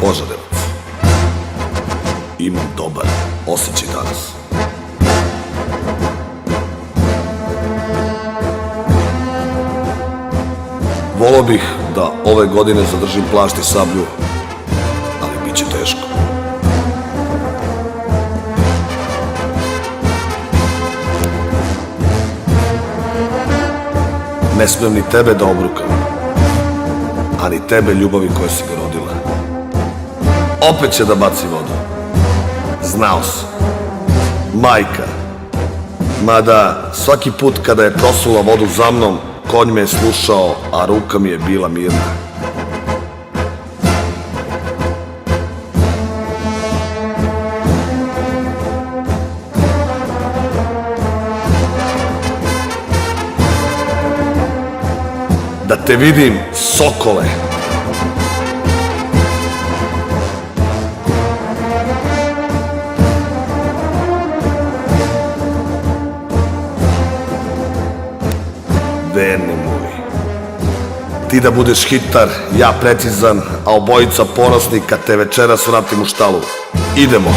Požarevac. Imam dobar osjećaj danas. Volao bih da ove godine zadržim plašt i sablju, ali bit će teško. Ne smem ni tebe da obrukam, a ni tebe ljubavi koja si ga rodila. Opet će da baci vodu. Znao sam. Majka. Mada svaki put kada je prosula vodu za mnom, konj me je slušao, a ruka mi je bila mirna. Da te vidim, sokole. Verni moj, ti da budeš hitar, ja precizan, a obojica ponosni kad te večeras vratim u štalu. Idemo.